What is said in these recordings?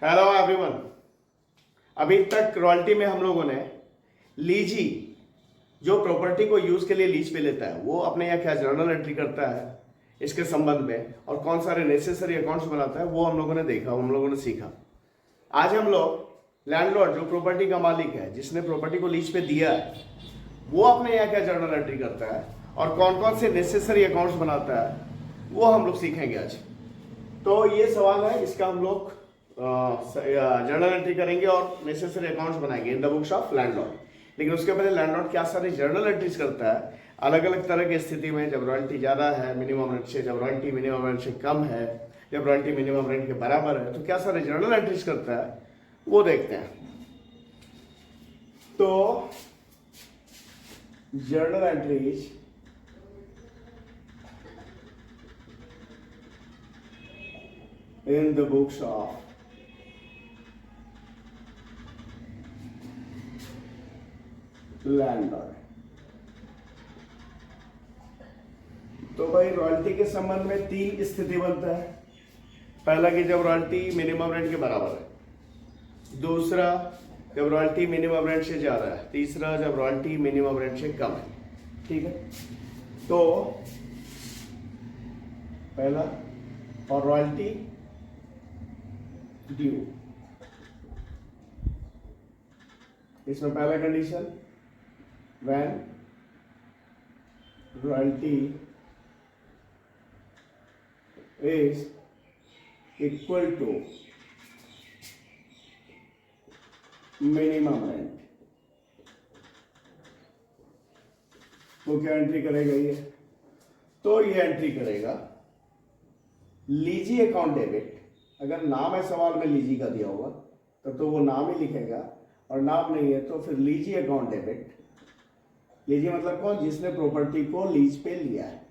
Hello everyone. अभी तक royalty में हम लोगों ने लीजी जो प्रॉपर्टी को यूज के लिए लीज पे लेता है वो अपने यहाँ क्या जर्नल एंट्री करता है इसके संबंध में और कौन सारे नेसेसरी अकाउंट्स बनाता है वो हम लोगों ने देखा, हम लोगों ने सीखा। आज हम लोग लैंडलॉर्ड जो प्रॉपर्टी का मालिक है, जिसने प्रॉपर्टी को लीज पे दिया है, वो अपने यहाँ क्या जर्नल एंट्री करता है और कौन कौन से नेसेसरी अकाउंट्स बनाता है वो हम लोग सीखेंगे आज। तो ये सवाल है, इसका हम लोग जर्नल एंट्री करेंगे और नेसेसरी अकाउंट्स बनाएंगे in the books of landlord. लेकिन उसके पहले लैंडलॉर्ड क्या सारे जर्नल एंट्रीज करता है अलग अलग तरह की स्थिति में, जब रॉयल्टी ज्यादा है मिनिमम रेंट से, जब रॉयल्टी मिनिमम रेंट से कम है, जब रॉयल्टी मिनिमम रेंट के बराबर है, तो क्या सारे जर्नल एंट्रीज करता है वो देखते हैं। तो journal entries in the books of landlord. तो भाई रॉयल्टी के संबंध में तीन स्थिति बनता है। पहला कि जब रॉयल्टी मिनिमम रेंट के बराबर है, दूसरा जब रॉयल्टी मिनिमम रेंट से ज्यादा है, तीसरा जब रॉयल्टी मिनिमम रेंट से कम है। ठीक है, तो पहला और रॉयल्टी ड्यू, इसमें पहला condition when royalty is equal to minimum rent, वो क्या एंट्री करेगा ये? तो ये एंट्री करेगा लीजी अकाउंट डेबिट। अगर नाम है सवाल में लीजी का दिया हुआ तब तो वो नाम ही लिखेगा, और नाम नहीं है तो फिर लीजी अकाउंट डेबिट। लीजी मतलब कौन? जिसने प्रॉपर्टी को लीज पे लिया है।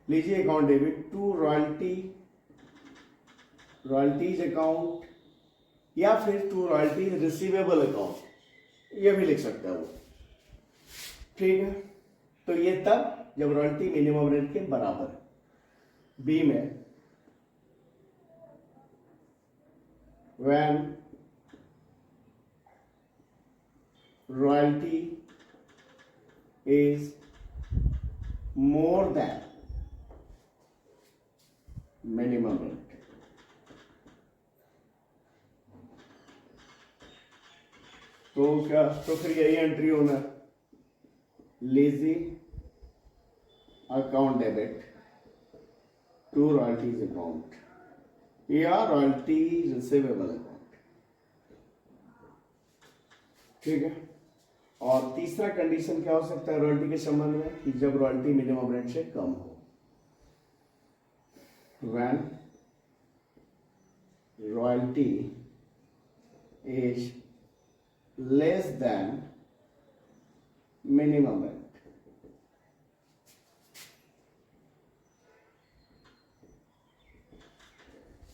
Lessee account debit to royalties account, या फिर टू रॉयल्टीज रिसीवेबल अकाउंट, ये भी लिख सकता है वो। ठीक है, तो ये तब जब रॉयल्टी मिनिमम रेंट के बराबर है। बी में when royalty is more than minimum rent। तो क्या? तो फिर यही एंट्री होना, lessee account debit to royalties account या रॉयल्टी रिसीवेबल अकाउंट। ठीक है, और तीसरा कंडीशन क्या हो सकता है रॉयल्टी के संबंध में? कि जब रॉयल्टी मिनिमम रेंट से कम हो, when royalty is less than minimum rent.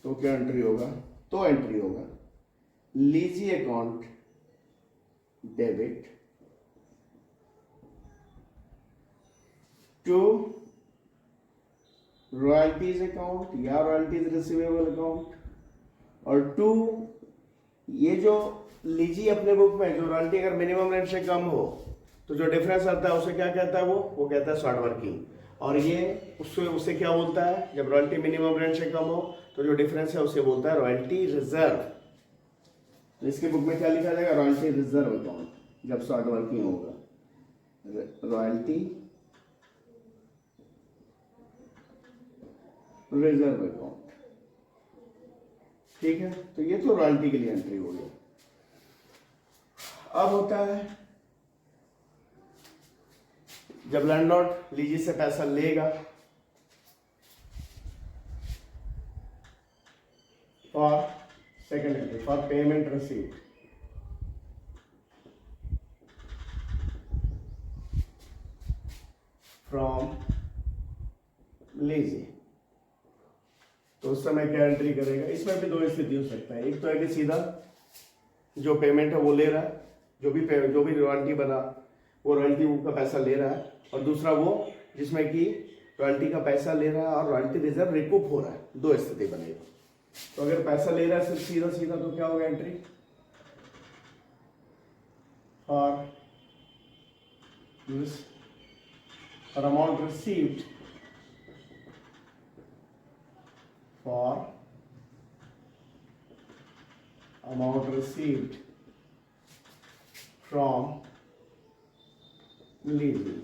तो क्या एंट्री होगा? तो एंट्री होगा lessee account debit to royalties account या रॉयल्टीज रिसीवेबल अकाउंट, और टू ये जो लीजी अपने बुक में जो रॉयल्टी अगर मिनिमम रेंट से कम हो तो जो डिफरेंस आता है उसे क्या कहता है? वो कहता है शॉर्ट वर्किंग। और ये उससे क्या बोलता है? जब रॉयल्टी मिनिमम रेंट से कम हो तो जो डिफरेंस है उसे बोलता है रॉयल्टी रिजर्व। तो इसके बुक में क्या लिखा जाएगा? रॉयल्टी रिजर्व अकाउंट, जब शॉर्ट वर्किंग होगा रॉयल्टी रिजर्व अकाउंट। ठीक है, तो ये तो रॉयल्टी के लिए एंट्री हो गई। अब होता है जब लैंडलॉर्ड लीजी से पैसा लेगा for second entry for payment received, from lessee, तो उस समय क्या एंट्री करेगा? इसमें भी दो स्थिति हो सकता है। एक तो है कि सीधा जो पेमेंट है वो ले रहा है, जो भी रॉयल्टी बना वो रॉयल्टी का पैसा ले रहा है, और दूसरा वो जिसमें कि रॉयल्टी का पैसा ले रहा है और रॉयल्टी रिजर्व रिकूप हो रहा है। दो स्थिति बनेगी। तो अगर पैसा ले रहा है सिर्फ सीधा सीधा तो क्या होगा एंट्री, और amount received for amount received from leasing।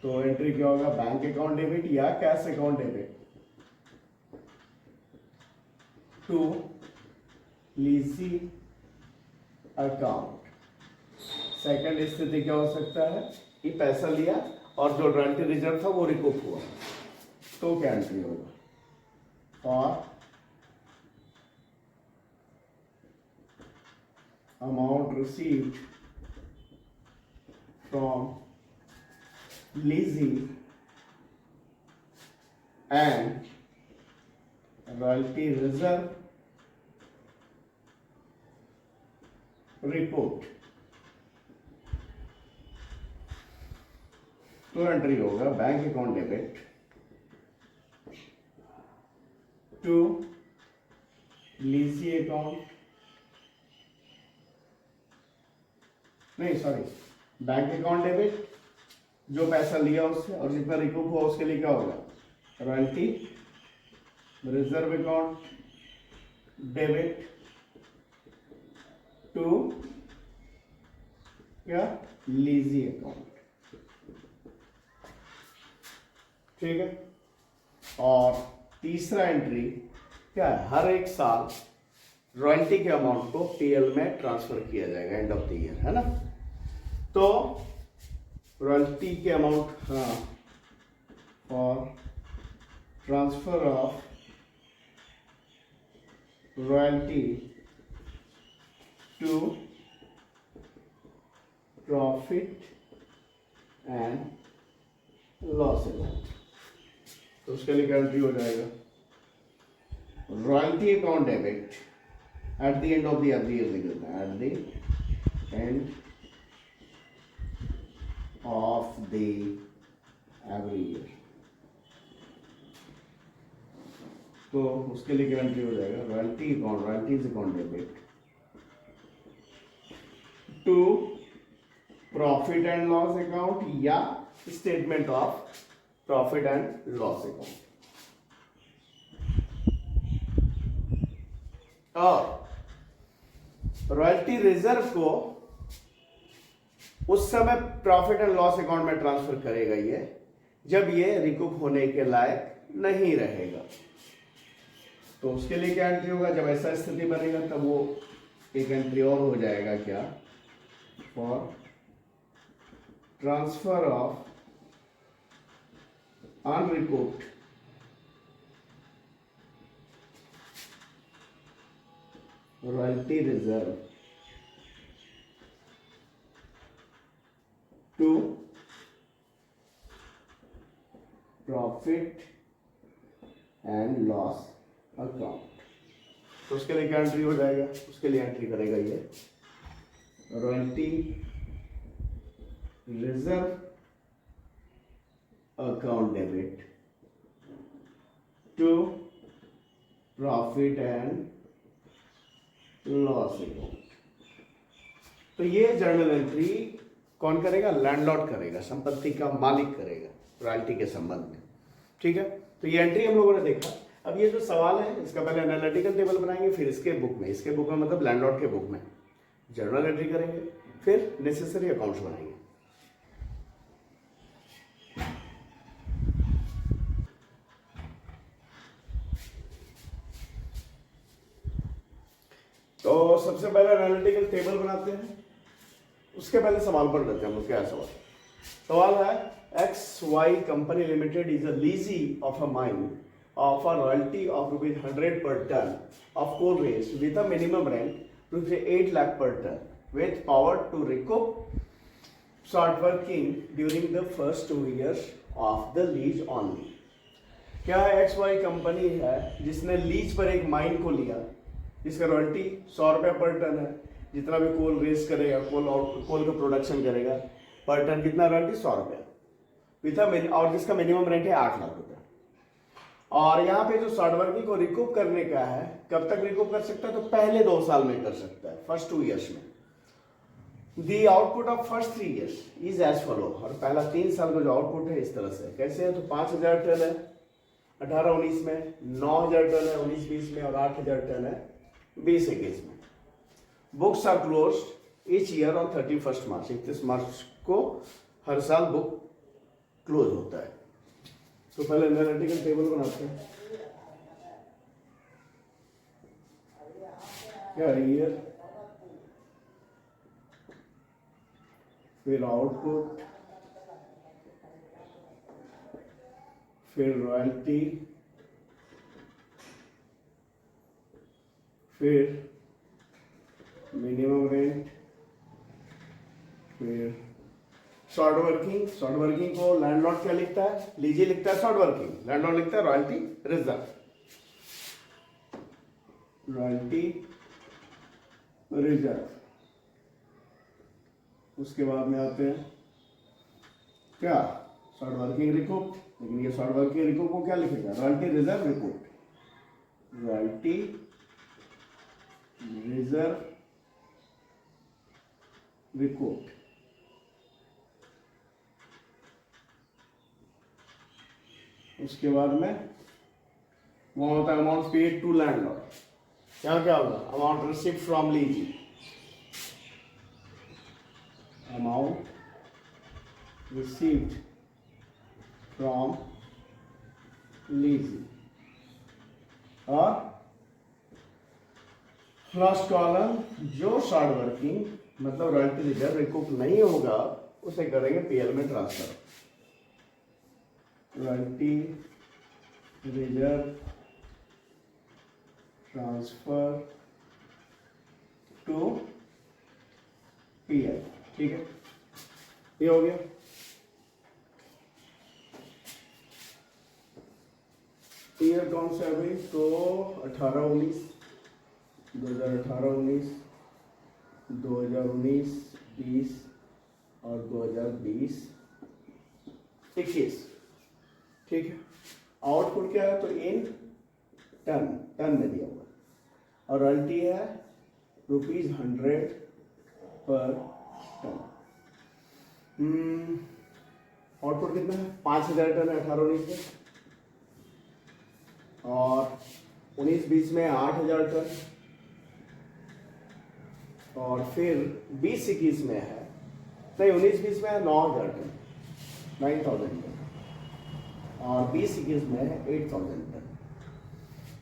तो एंट्री क्या होगा, बैंक अकाउंट डेबिट या cash account debit to lessee account. Second स्थिति क्या हो सकता है कि पैसा लिया और जो रॉयल्टी रिजर्व था वो रिकूप हुआ, तो क्या एंट्री होगा, और amount received from leasing and royalty reserve report, तो एंट्री होगा bank account debit to lessee account, नहीं सॉरी, बैंक अकाउंट डेबिट जो पैसा लिया उससे और जितना रिकूप हुआ उसके लिए क्या होगा, royalty reserve account debit to क्या, लीजी अकाउंट। ठीक है, और तीसरा एंट्री क्या है, हर एक साल रॉयल्टी के अमाउंट को पीएल में ट्रांसफर किया जाएगा एंड ऑफ द ईयर, है ना। तो रॉयल्टी के अमाउंट, हाँ, और transfer of royalty to profit and loss account, तो उसके लिए क्या एंट्री हो जाएगा, royalty account debit at the end of the every year निकलता है, at the end of the every year, तो उसके लिए क्या एंट्री हो जाएगा, royalty account, royalties account debit to profit and loss account या statement of profit and loss account. और रॉयल्टी रिजर्व को उस समय प्रॉफिट एंड लॉस अकाउंट में ट्रांसफर करेगा ये जब ये रिकूप होने के लायक नहीं रहेगा, तो उसके लिए क्या एंट्री होगा, जब ऐसा स्थिति बनेगा तब वो एक एंट्री और हो जाएगा, क्या, for transfer of unrecouped royalty reserve to profit and loss account। तो उसके लिए क्या एंट्री हो जाएगा, उसके लिए एंट्री करेगा ये royalty reserve account debit to profit and loss account. तो ये जर्नल एंट्री कौन करेगा, लैंडलॉर्ड करेगा, संपत्ति का मालिक करेगा रॉयल्टी के संबंध में। ठीक है, तो ये एंट्री हम लोगों ने देखा। अब ये जो सवाल है इसका पहले एनालिटिकल टेबल बनाएंगे, फिर इसके बुक में मतलब लैंडलॉर्ड के बुक में जर्नल एंट्री करेंगे, फिर नेसेसरी अकाउंट्स बनाएंगे। तो सबसे पहले एनालिटिकल टेबल बनाते हैं, उसके पहले सवाल पढ़ लेते हैं हम लोग। क्या सवाल है, XY company limited is a lessee of a mine of a royalty of ₹100 per ton of coal waste with a minimum rent ₹8 lakh per ton with power to recoup short working during the first 2 years of the lease only। क्या XY company है जिसने lease पर एक mine को लिया जिसका royalty 100 रुपये पर टन है, जितना भी कोल रेस करेगा, कोल का प्रोडक्शन करेगा पर टन कितना रॉयल्टी 100 रुपये, और जिसका मिनिमम रेंट है 8 लाख रुपये, और यहाँ पे जो शॉर्ट वर्किंग को रिकूप करने का है, कब तक रिकूप कर सकता है, तो पहले 2 साल में कर सकता है, फर्स्ट 2 ईयर्स में। The output of first 3 years is as follow, और पहला 3 साल का जो आउटपुट है इस तरह से कैसे है, तो 5000 टन है 18-19 में, 9000 टन है 19-20 में, और 8000 टन है 20-21 में। Books are closed each year on 31 March, 31 मार्च को हर साल बुक क्लोज होता है। तो पहले एनालिटिकल टेबल बनाते हैं, क्या ईयर, फिर आउटपुट, फिर रॉयल्टी, फिर मिनिमम रेंट, फिर शॉर्ट वर्किंग। शॉर्ट वर्किंग को लैंडलॉर्ड क्या लिखता है, लीजी लिखता है शॉर्ट वर्किंग, लैंडलॉर्ड लिखता है रॉयल्टी रिजर्व। रॉयल्टी रिजर्व, उसके बाद में आते हैं क्या, शॉर्ट वर्किंग रिकूप। लेकिन ये शॉर्ट वर्किंग रिकूप को क्या लिखेगा, royalty reserve recoup, royalty reserve recoup. उसके बाद में वो होता है अमाउंट पेड टू लैंडलॉर्ड। यहाँ क्या होगा, amount received from lessee, amount received from lessee. और फर्स्ट कॉलम जो शॉर्ट वर्किंग मतलब रॉयल्टी रिजर्व रिकूप नहीं होगा उसे करेंगे पीएल में transfer. Royalty reserve transfer to PL, ठीक है, ये हो गया। ईयर कौन सा है भाई, तो 18-19, 2018-19, 2019-20 और 2020-21, ठीक है। आउटपुट क्या है, तो इन टन में दिया हुआ, और रॉयल्टी है ₹100 पर टन। आउटपुट कितना है, 5000 टन है 18-19 में, और 19-20 में 8000 टन, और फिर 20-21 में है, नहीं 19-20 में है 9000 टन, 9000 टन, और 20-21 में है 8000 टन।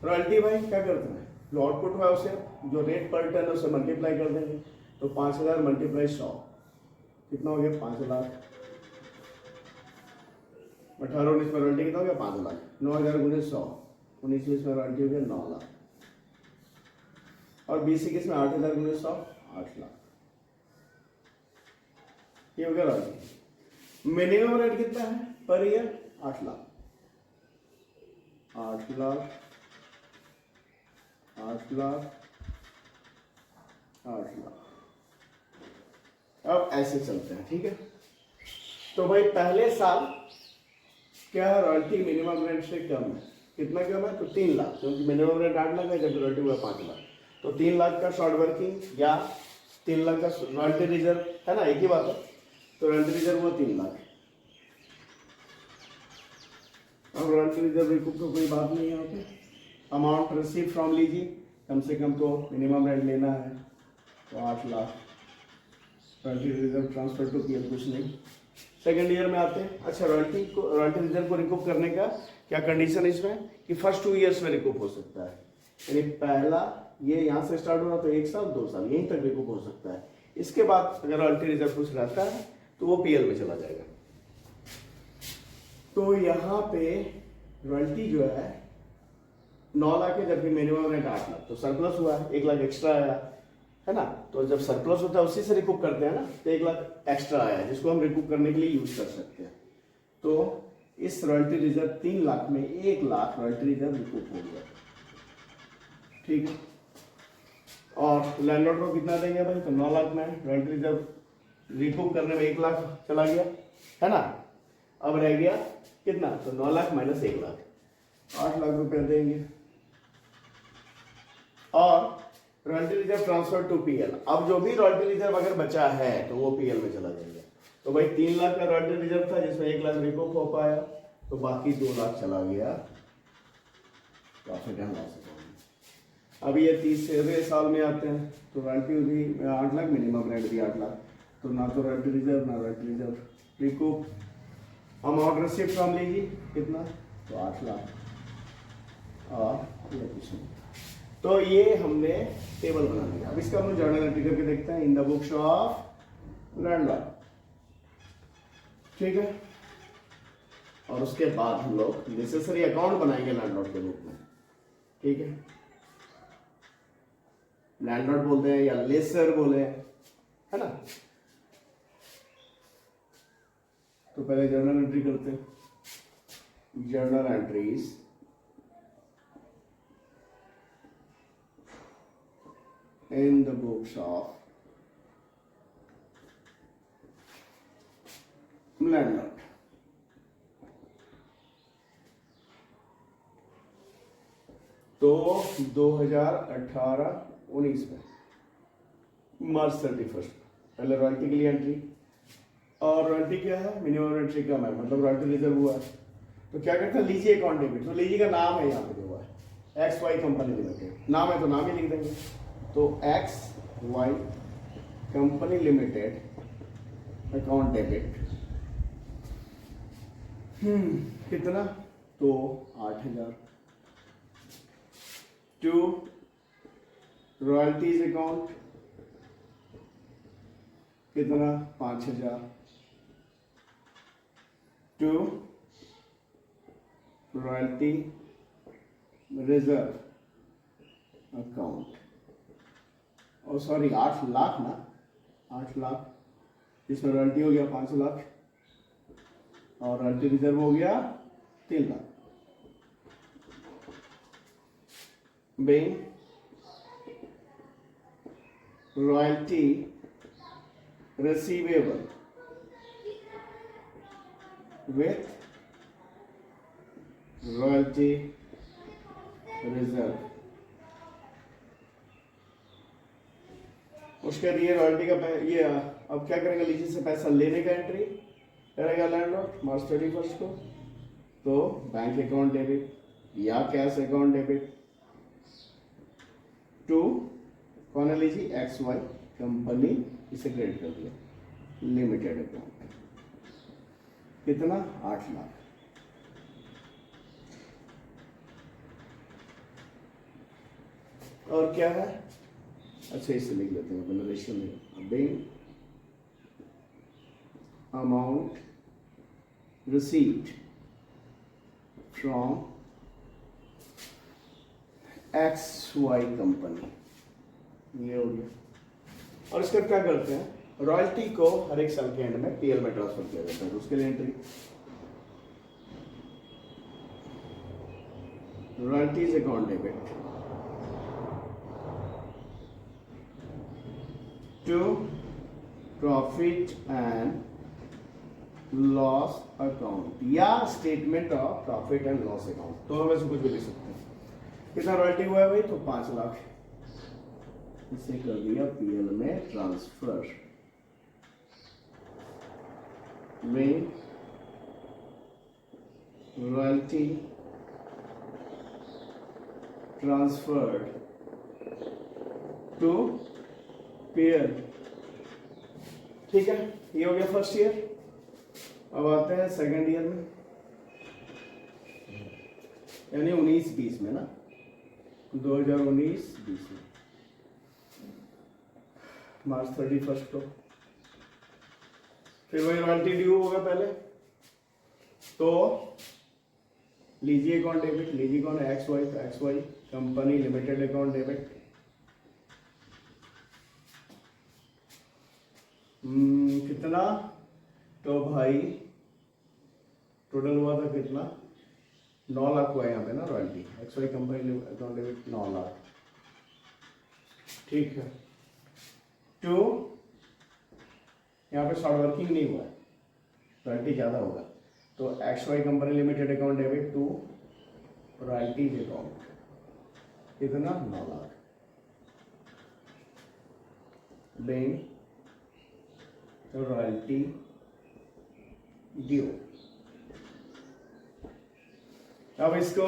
रॉयल्टी भाई क्या करते हैं, जो आउटपुट हुआ उसे जो रेट पर टन है उसे मल्टीप्लाई कर देंगे, तो 5000 मल्टीप्लाई 100 कितना हो गया, 5 लाख। 18-19 में रॉयल्टी कितना हो गया, 5 लाख। 9000 गुणे 100, 19-20 में रॉयल्टी हो गया 9 लाख, और 20-21 में 8000 गुणे 100, 8 लाख। ये हो गया रॉयल्टी। मिनिमम रेट कितना है पर ईयर, 8 लाख, 8 लाख, 8 लाख, 8 लाख। अब ऐसे चलते हैं, ठीक है। तो भाई पहले साल क्या है, रॉयल्टी मिनिमम रेट से कम है, कितना कम है, तो 3 लाख, क्योंकि मिनिमम रेट 8 लाख है, जब रॉयल्टी हुआ 5 लाख, तो 3 लाख का शॉर्ट वर्किंग या 3 लाख का रॉयल्टी रिजर्व है ना, एक ही बात है। तो रॉयल्टी रिजर्व हुआ 3 लाख। अब रॉयल्टी रिजर्व रिकूप तो कोई बात नहीं है यहाँ पे। अमाउंट रिसीव फ्रॉम लीजी, कम से कम तो मिनिमम रेंट लेना है, तो 8 lakh. Royalty reserve transfer to PL, कुछ नहीं। सेकेंड ईयर में आते हैं। अच्छा, रॉयल्टी रिजर्व को रिकूप करने का क्या कंडीशन है इसमें, कि फर्स्ट 2 ईयर्स में रिकूप हो सकता है, यानी पहला ये यहाँ से स्टार्ट हो रहा तो 1 साल 2 साल यहीं तक रिकूप हो सकता है। इसके बाद अगर रॉयल्टी रिजर्व कुछ रहता है तो वो पीएल में चला जाएगा। तो यहाँ पे रॉयल्टी जो है 9 लाख है, जबकि मिनिमम रेंट 8 लाख, तो सरप्लस हुआ है, 1 लाख एक्स्ट्रा आया है ना। तो जब सरप्लस होता है उसी से रिकूप करते हैं ना, तो 1 लाख एक्स्ट्रा आया है जिसको हम रिकूप करने के लिए यूज कर सकते हैं। तो इस रॉयल्टी रिजर्व 3 लाख में 1 लाख रॉयल्टी रिजर्व रिकूप हो गया, ठीक है। और लैंडलॉर्ड को कितना देंगे भाई, तो 9 लाख में रॉयल्टी रिजर्व रिकूप करने में 1 लाख चला गया है ना। अब रह गया कितना, तो 9 लाख माइनस 1 लाख, 8 लाख रुपए देंगे। और royalty reserve transfer to PL, अब जो भी रॉयल्टी रिजर्व अगर बचा है तो वो पीएल में चला जाएगा। तो भाई 3 लाख का रॉयल्टी रिजर्व था जिसमें 1 लाख रिकॉप हो पाया, तो बाकी 2 लाख चला गया प्रॉफिट एंड लॉस अकाउंट। अब ये 30वें साल में आते हैं तो रॉयल्टी भी 8 लाख, मिनिमम रेंट भी 8 लाख, तो ना तो रॉयल्टी रिजर्व ना royalty reserve, recoup. Amount receive from lessee कितना, तो 8 लाख और ये कुछ नहीं। तो ये हमने टेबल बना लिया। अब इसका हम जर्नल एंट्री करके देखते हैं in the books of landlord, ठीक है। और उसके बाद हम लोग नेसेसरी अकाउंट बनाएंगे लैंडलॉर्ड के रूप में, ठीक है। लैंडलॉर्ड बोलते हैं या लेसर बोले, है ना। तो पहले जर्नल एंट्री करते हैं। Journal entries in the books of landlord. तो 2018-19 में मार्च 31 पहले रॉयल्टी के लिए एंट्री, और रॉयल्टी क्या है, मिनिमम एंट्री कम है, मतलब रॉयल्टी रिजर्व हुआ है। तो क्या करते हैं, लीजी अकाउंट डेबिट। तो लीजी का नाम है यहाँ पे जो हुआ है XY कंपनी लिमिटेड, नाम है तो नाम ही लिख देंगे। तो XY company limited account debit कितना, तो 8,000। टू रॉयल्टीज अकाउंट कितना, 5,000। टू रॉयल्टी रिजर्व अकाउंट, और सॉरी 8 लाख ना, 8 लाख, जिसमें रॉयल्टी हो गया 5 लाख और रॉयल्टी रिजर्व हो गया 3 lakh. being royalty receivable with royalty reserve। उसके लिए रॉयल्टी का ये अब क्या करेंगे, लीजिए से पैसा लेने का एंट्री करेगा लैंडलॉर्ड मार्च 31 को, तो बैंक अकाउंट डेबिट या कैश अकाउंट डेबिट टू कौन है, लीजिए XY कंपनी, इसे क्रेडिट कर दिया लिमिटेड अकाउंट, कितना, 8 लाख। और क्या है, अच्छा इसे लिख लेते हैं अपने रेशियो में, Bing amount received from XY company, ये हो गया। और इसका क्या करते हैं, रॉयल्टी को हर एक साल के एंड में पीएल में ट्रांसफर किया जाता है, तो उसके लिए entry royalties account debit to profit and loss account या statement of profit and loss account, तो हम ऐसे कुछ भी लिख सकते हैं। कितना रॉयल्टी हुआ है भाई, तो 5 लाख, इसे कर दिया पीएल में ट्रांसफर में रॉयल्टी ट्रांसफर्ड टू पीएल, ठीक है। ये हो गया फर्स्ट ईयर। अब आते हैं सेकंड ईयर में, यानी 19-20 में ना, 2019-20 में मार्च 31 को फिर वही रॉयल्टी ड्यू होगा पहले, तो लीजिए अकाउंट डेबिट, लीजिए कौन है, XY, तो XY company limited account debit कितना, तो भाई टोटल हुआ था कितना, 9 लाख हुआ यहाँ पे ना royalty, XY company account debit 9 lakh, ठीक है। टू यहाँ पे शॉर्ट वर्किंग नहीं हुआ है, रॉयल्टी ज़्यादा होगा, तो XY company limited account debit to royalties account कितना 9 लाख बैंक रॉयल्टी ड्यू। अब इसको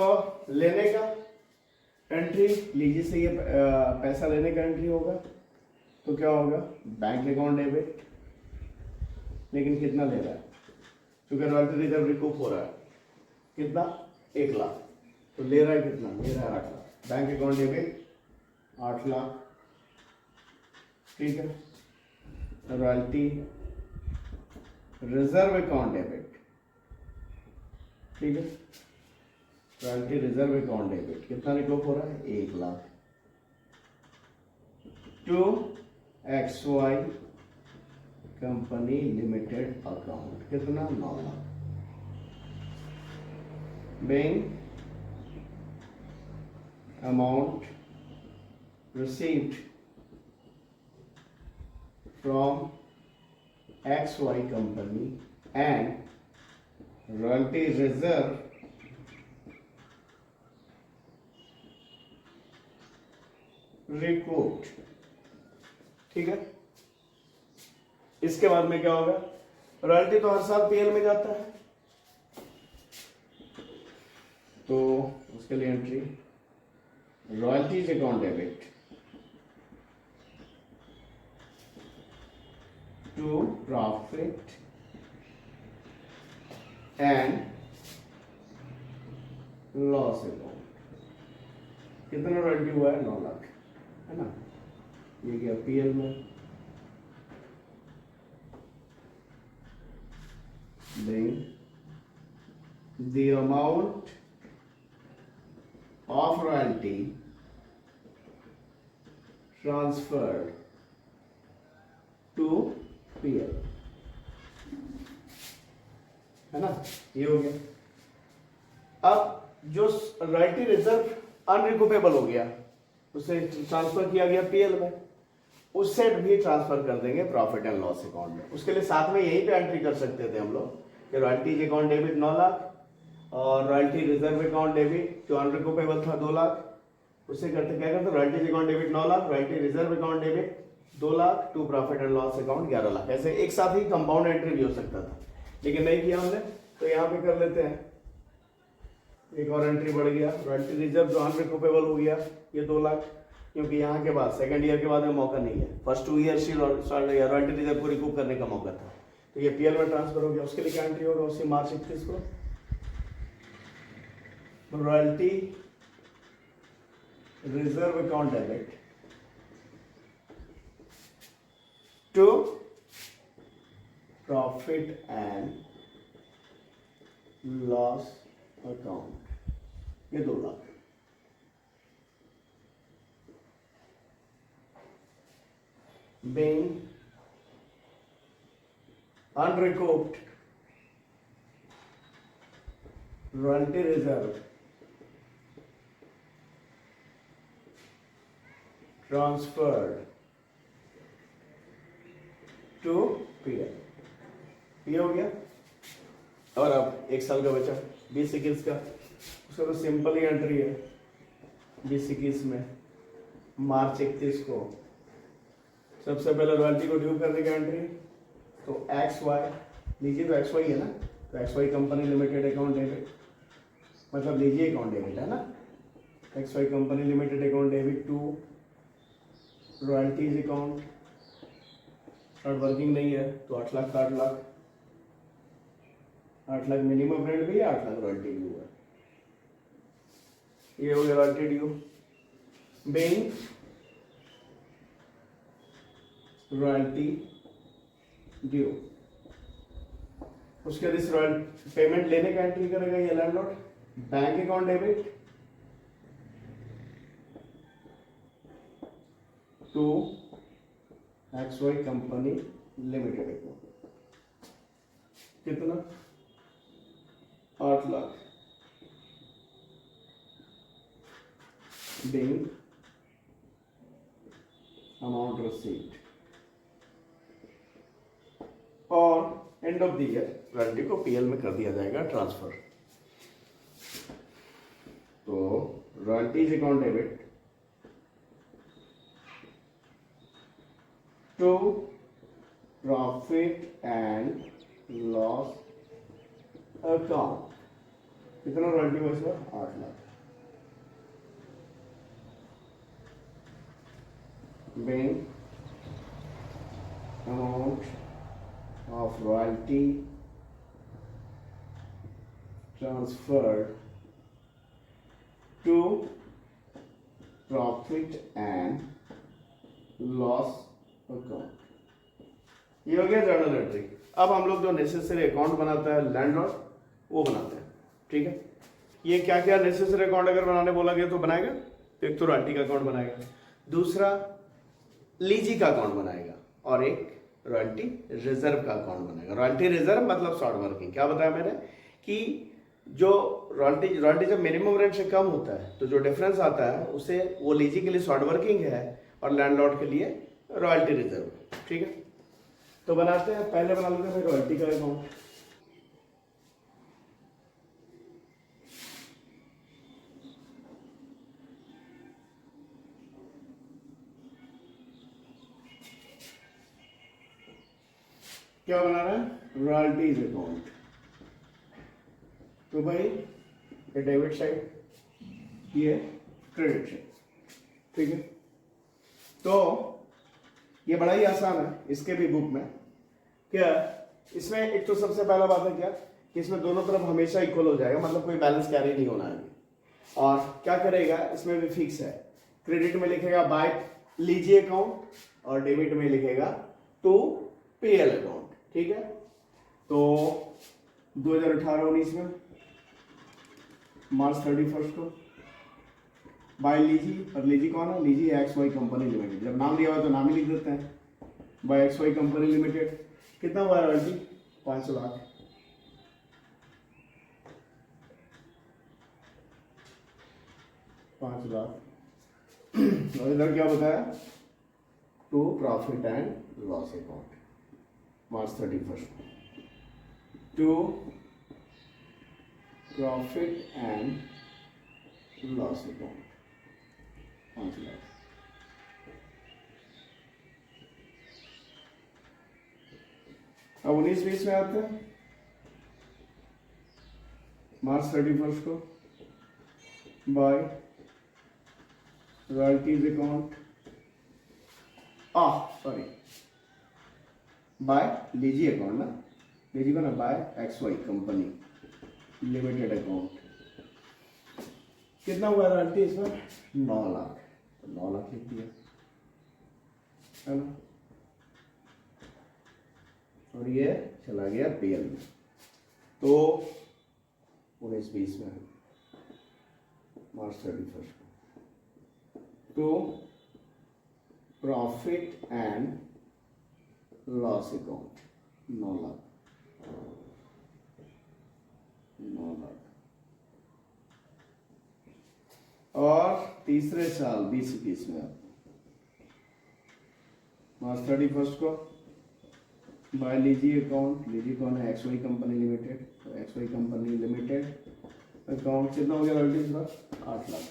लेने का एंट्री लीजिए से ये पैसा लेने का एंट्री होगा तो क्या होगा बैंक अकाउंट डेबिट, लेकिन कितना ले रहा है क्योंकि रॉयल्टी रिजर्व रिकूप हो रहा है कितना 1 लाख, तो ले रहा है कितना ले रहा है 8 lakh, bank account debit 8 lakh, ठीक है। रॉयल्टी रिजर्व अकाउंट डेबिट, ठीक है, रॉयल्टी रिजर्व अकाउंट डेबिट कितना रिकूप हो रहा है 1 lakh to XY company limited account कितना 9 lakh, bank amount received from XY company and royalty reserve recouped, ठीक है। इसके बाद में क्या होगा, रॉयल्टी तो हर साल पीएल में जाता है, तो उसके लिए entry royalties account debit to profit and loss account कितना रॉयल्टी हुआ है 9 लाख, है ना, ये गया पीएल में, then the amount of royalty transferred to PL, है ना, ये हो गया। अब जो रॉयल्टी रिजर्व अनरिकूपेबल हो गया उसे ट्रांसफर किया गया पीएल में, उससे भी ट्रांसफर कर देंगे प्रॉफिट एंड लॉस अकाउंट में। उसके लिए साथ में यहीं पे एंट्री कर सकते थे हम लोग कि रॉयल्टीज अकाउंट डेबिट 9 लाख और रॉयल्टी रिजर्व अकाउंट डेबिट जो अनरिकूपेबल था 2 लाख, उससे करते क्या करते royalties account debit 9 lakh, royalty reserve account debit 2 lakh to profit and loss account 11 lakh, ऐसे एक साथ ही कंपाउंड एंट्री भी हो सकता था, लेकिन नहीं किया हमने, तो यहाँ पे कर लेते हैं। एक और एंट्री बढ़ गया, रॉयल्टी रिजर्व जो अनरिकूपेबल हो गया ये 2 लाख, क्योंकि यहाँ के बाद सेकंड ईयर के बाद में मौका नहीं है, फर्स्ट 2 ईयर से रॉयल्टी रिजर्व को रिकूप करने का मौका था, तो ये पीएल में ट्रांसफर हो गया। उसके लिए क्या एंट्री होगा, उसी मार्च 31 को royalty reserve account debit to profit and loss account, ये 2 lakh, being unrecouped royalty reserve transferred to PL, ये हो गया। और अब 1 साल का बचा 20-21 का, उसका तो सिंपल ही एंट्री है 20-21 में मार्च 31 को सबसे पहले रॉयल्टी को ड्यू करने का एंट्री, तो XY लीजिए, तो XY है ना, तो XY company limited account debit, मतलब लीजिए अकाउंट डेबिट है ना, XY company limited account debit to royalties account, start working नहीं है तो 8 लाख का 8 लाख, 8 लाख मिनिमम रेंट भी है, 8 लाख रॉयल्टी ड्यू है, ये हो गया royalty due. Bank royalty due, उसके बाद इस रॉयल्टी पेमेंट लेने का एंट्री करेगा ये landlord, bank account debit to XY company limited account, कितना 8 लाख, बैंक अमाउंट रिसीव्ड, और end of the year royalty को पीएल में कर दिया जाएगा ट्रांसफर। तो royalties account debit to profit and loss account, कितना रॉयल्टी हुआ इसमें? 8 lakh. being amount of royalty transferred to profit and loss account। ये हो गया जर्नल एंट्री। अब हम लोग जो नेसेसरी अकाउंट बनाता है लैंडलॉर्ड, वो बनाते हैं। ठीक है, ये क्या क्या नेसेसरी अकाउंट अगर बनाने बोला गया तो बनाएगा। तो एक तो रॉयल्टी का अकाउंट बनाएगा, दूसरा लीजी का अकाउंट बनाएगा, और एक रॉयल्टी रिजर्व का अकाउंट बनाएगा। रॉयल्टी रिजर्व मतलब शॉर्ट वर्किंग। क्या बताया मैंने कि जो रॉयल्टी जब मिनिमम रेंट से कम होता है तो जो डिफरेंस आता है उसे वो लीजी के लिए शॉर्ट वर्किंग है और लैंडलॉर्ड के लिए रॉयल्टी रिजर्व। ठीक है, तो बनाते हैं। पहले बना लेते हैं रॉयल्टी का अकाउंट। क्या बना रहा है? Royalties account. तो भाई ये डेबिट साइड, ये क्रेडिट साइड। ठीक है, तो ये बड़ा ही आसान है इसके भी बुक में। क्या इसमें एक तो सबसे पहला बात है क्या कि इसमें दोनों तरफ हमेशा इक्वल हो जाएगा, मतलब कोई बैलेंस कैरी नहीं होना है। और क्या करेगा, इसमें भी फिक्स है, क्रेडिट में लिखेगा बाय लीजिए अकाउंट और डेबिट में लिखेगा टू पीएल अकाउंट। ठीक है, तो 2018-19 में मार्च 31 को बाय लीजी, और लीजी कौन है? लीजी XY कंपनी लिमिटेड। जब नाम दिया हुआ तो नाम ही लिख देते हैं, बाय XY कंपनी लिमिटेड। कितना हुआ रॉयल्टी? 5 लाख। और इधर क्या बताया? To profit and loss account March 31 to profit and loss account 5 lakh. अब 19-20 में आते हैं, मार्च 31 को by royalties account, sorry by lessee account ना, लीजी को ना, by XY company limited account. कितना हुआ रॉयल्टी इसमें? 9 लाख। तो 9 लाख लिख दिया है ना, और ये चला गया पीएल में। तो 19-20 में मार्च 31 को तो profit and loss account 9 lakh. 9 lakh. और तीसरे साल 20-21 में मार्च 31 को बाय लीजी अकाउंट, लीजी कौन है? XY company limited. तो XY कंपनी लिमिटेड अकाउंट कितना हो गया रॉयल्टीज का? 8 लाख।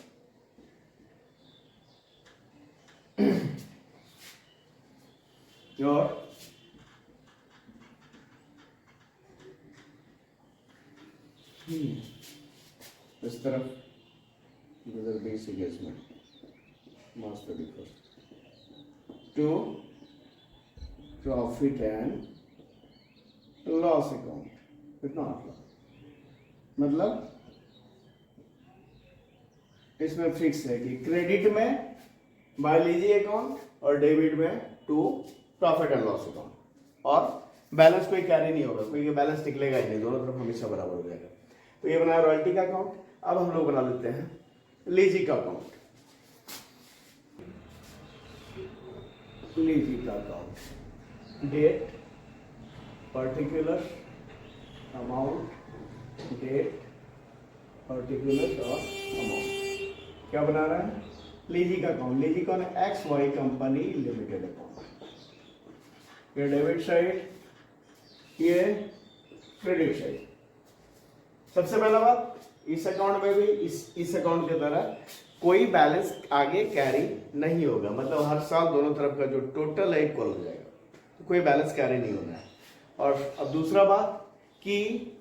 और इस तरफ 2020 में March 31 to profit and loss account कितना? 8 लाख। मतलब इसमें फिक्स है कि क्रेडिट में बाय लीजी अकाउंट और डेबिट में to profit and loss account, और बैलेंस कोई कैरी नहीं होगा, कोई बैलेंस निकलेगा ही नहीं, दोनों तरफ हमेशा बराबर हो जाएगा। तो ये बनाया रॉयल्टी का अकाउंट। अब हम लोग बना लेते हैं लीजी का अकाउंट। लीजी का account, date, particular, amount, date, particular और अमाउंट। क्या बना रहा है? लीजी का अकाउंट। लीजी कौन है? XY company limited account. ये डेबिट साइड, ये क्रेडिट साइड। सबसे पहला बात, इस अकाउंट में भी इस अकाउंट की तरह कोई बैलेंस आगे कैरी नहीं होगा, मतलब हर साल दोनों तरफ का जो टोटल है इक्वल हो जाएगा, तो कोई बैलेंस कैरी नहीं होना है। और अब दूसरा बात कि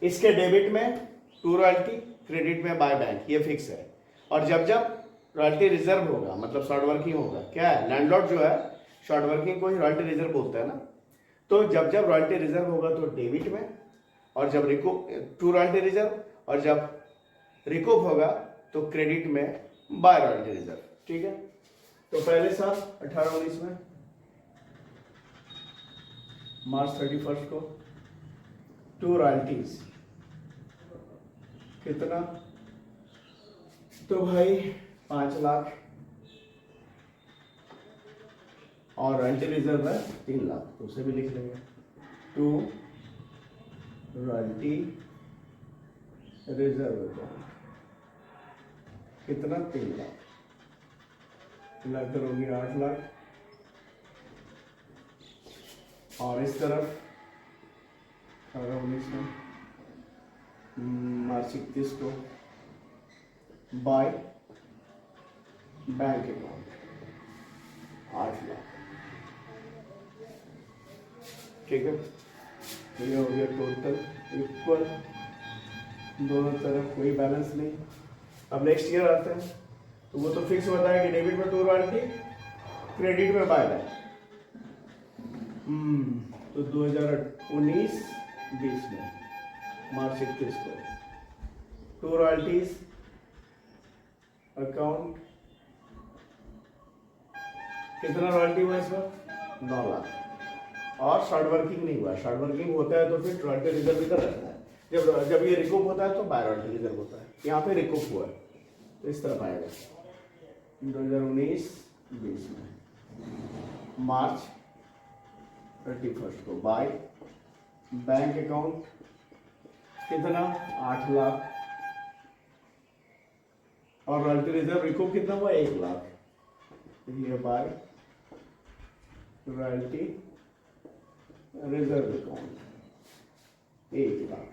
इसके डेबिट में टू रॉयल्टी, क्रेडिट में बाय बैंक, ये फिक्स है। और जब जब रॉयल्टी रिजर्व होगा, मतलब शॉर्ट वर्किंग होगा, क्या है लैंडलॉर्ड जो है शॉर्ट वर्किंग को ही रॉयल्टी रिजर्व बोलता है ना, तो जब जब रॉयल्टी रिजर्व होगा तो डेबिट में, और जब टू रॉयल्टी रिजर्व, और जब रिकूप होगा तो क्रेडिट में बाय रॉयल्टी रिजर्व। ठीक है, तो पहले साल 18-19 में मार्च 31 को टू रॉयल्टीज कितना, तो भाई 5 लाख, और रॉयल्टी रिजर्व है 3 लाख, तो उसे भी लिख लेंगे। टू रॉयल्टी रिजर्व कितना, 3 लाख, लगकर होगी 8 लाख। और इस तरफ 18-19 में मार्च 31 को बाय बैंक अकाउंट 8 लाख। ठीक है, तो ये हो गया टोटल इक्वल, दोनों तरफ कोई बैलेंस नहीं। अब नेक्स्ट ईयर आते हैं, तो वो तो फिक्स होता है कि डेबिट में टू रॉयल्टी, क्रेडिट में बाय बैंक। तो 2019-20 में मार्च 31 को टू रॉयल्टीज अकाउंट कितना रॉयल्टी हुआ इस बार, 9 लाख। और शॉर्ट वर्किंग नहीं हुआ, शॉर्ट वर्किंग होता है तो फिर रॉयल्टी रिजर्व इधर रहता है, जब ये रिकूप होता है तो बाय रॉयल्टी रिजर्व होता है, यहाँ पे रिकूप हुआ है तो इस तरफ आएगा। 2019-20 में मार्च 31 को बाय बैंक अकाउंट कितना, 8 लाख, और रॉयल्टी रिजर्व रिकूप कितना हुआ, 1 लाख। ये by royalty reserve account 1 lakh,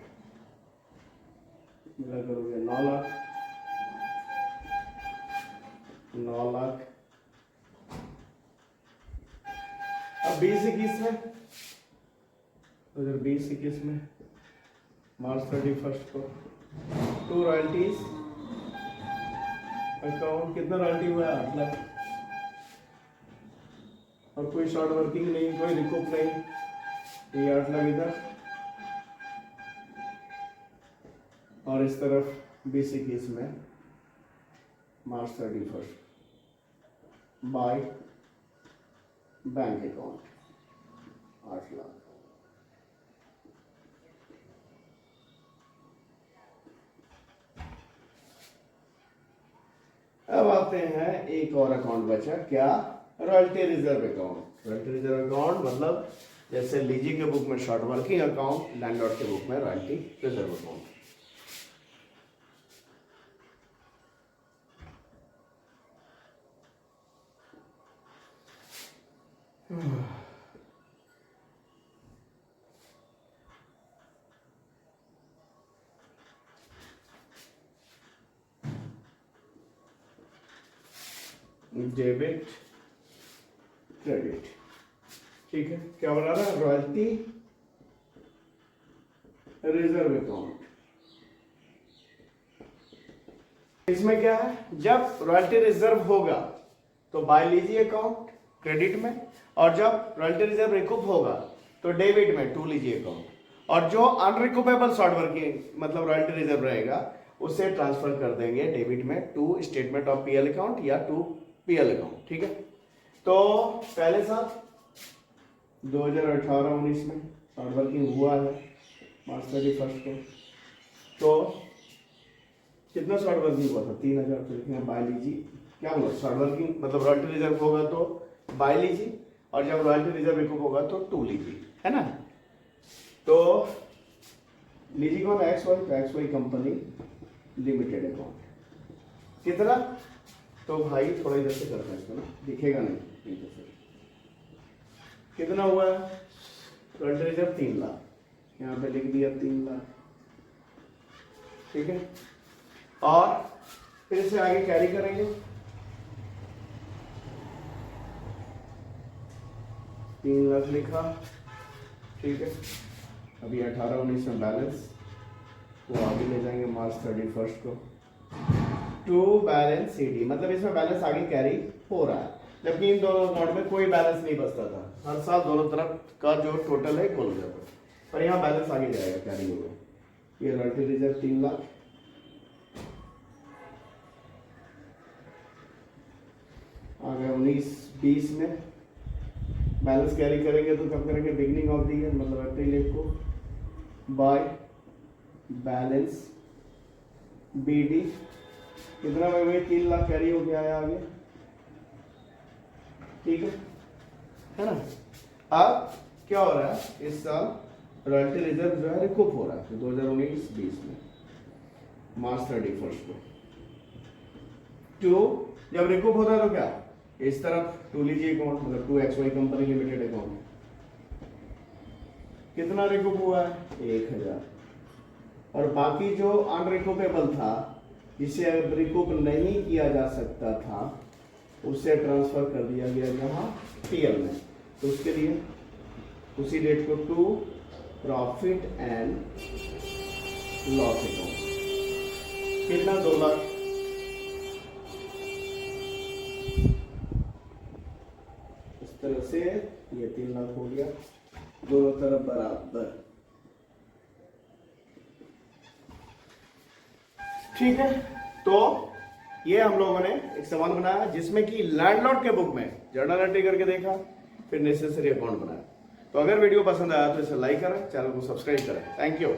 मिला करोगे 9 लाख, 9 लाख। अब 20-21 में, 2020-21 में मार्च 31 को टू रॉयल्टीज अकाउंट कितना रॉयल्टी हुआ है, 8 लाख, और कोई शॉर्ट वर्किंग नहीं, कोई रिकूप नहीं, ये 8 लाख इधर, और इस तरफ 20-21 में March 31 by bank account 8 lakh. अब आते हैं एक और अकाउंट बचा, क्या, royalty reserve account. Royalty reserve account मतलब जैसे लीजी के बुक में शॉर्ट वर्किंग अकाउंट, लैंडलॉर्ड के बुक में royalty reserve account. Debit credit, ठीक है, क्या बना रहा है, रॉयल्टी रिजर्व अकाउंट। इसमें क्या है, जब रॉयल्टी रिजर्व होगा तो बाय लीजिए अकाउंट क्रेडिट में, और जब रॉयल्टी रिजर्व रिकूप होगा तो डेबिट में टू लीजिए अकाउंट, और जो अनरिकूपेबल शॉर्ट वर्किंग मतलब रॉयल्टी रिजर्व रहेगा उसे ट्रांसफर कर देंगे डेबिट में to statement of PL account या टू पीएल अकाउंट। ठीक है, तो पहले साल 2018-19 में शॉर्ट वर्किंग हुआ है मार्च 31 को, तो कितना शॉर्ट वर्किंग हुआ था, 3000, तो लिखेंगे बाय लीजिए, क्या बोला, शॉर्ट वर्किंग मतलब रॉयल्टी रिजर्व होगा तो बाय लीजिए, और जब रॉयल्टी रिजर्व रिकूप होगा तो टू लीजिए, है ना। तो लीजिए कौन, X Y company limited account कितना, तो भाई थोड़ा इधर से करता है इसको ना, दिखेगा नहीं तो फिर कितना हुआ है, रॉयल्टी रिजर्व 3 लाख, यहाँ पे लिख दिया 3 लाख। ठीक है, और फिर से आगे कैरी करेंगे, 3 लाख लिखा, ठीक है। अभी 18-19 में बैलेंस वो आगे ले जाएंगे मार्च 31 को टू बैलेंस CD, मतलब इसमें बैलेंस आगे कैरी हो रहा है, जबकि इन दोनों अकाउंट में कोई बैलेंस नहीं बचता था। हर साल दोनों तरफ का जो टोटल है खोल जाता है, पर यहाँ बैलेंस आगे जाएगा कैरी होगा। ये रॉयल्टी रिजर्व 3 लाख, आ गया 19-20 में बैलेंस कैरी करेंगे तो कब करेंगे, बिगनिंग ऑफ द ईयर मतलब अप्रैल 1 को बाय बैलेंस BD कितना में 3 लाख कैरी हो गया है आगे, ठीक है ना। अब क्या हो रहा है, इस साल रॉयल्टी रिजर्व जो है रिकूप हो रहा है 2019-20 में मार्च 31 को। तो जब रिकूप होता है तो क्या, इस तरफ टू लीजिए अकाउंट, मतलब 2XY कंपनी लिमिटेड अकाउंट, कितना रिकूप हुआ है 1000, और बाकी जो अनरिकूपेबल था जिसे अब रिकूप नहीं किया जा सकता था उसे ट्रांसफर कर दिया गया यहाँ PL में। तो उसके लिए उसी डेट को to profit and loss account, कितना 2 लाख, इस तरह से ये 3 लाख हो गया, दोनों तरफ बराबर, ठीक है। तो ये हम लोगों ने एक सवाल बनाया जिसमें कि लैंडलॉर्ड के बुक में जर्नल एंट्री करके देखा, फिर नेसेसरी अकाउंट बनाया। तो अगर वीडियो पसंद आया तो इसे लाइक करें, चैनल को सब्सक्राइब करें। Thank you.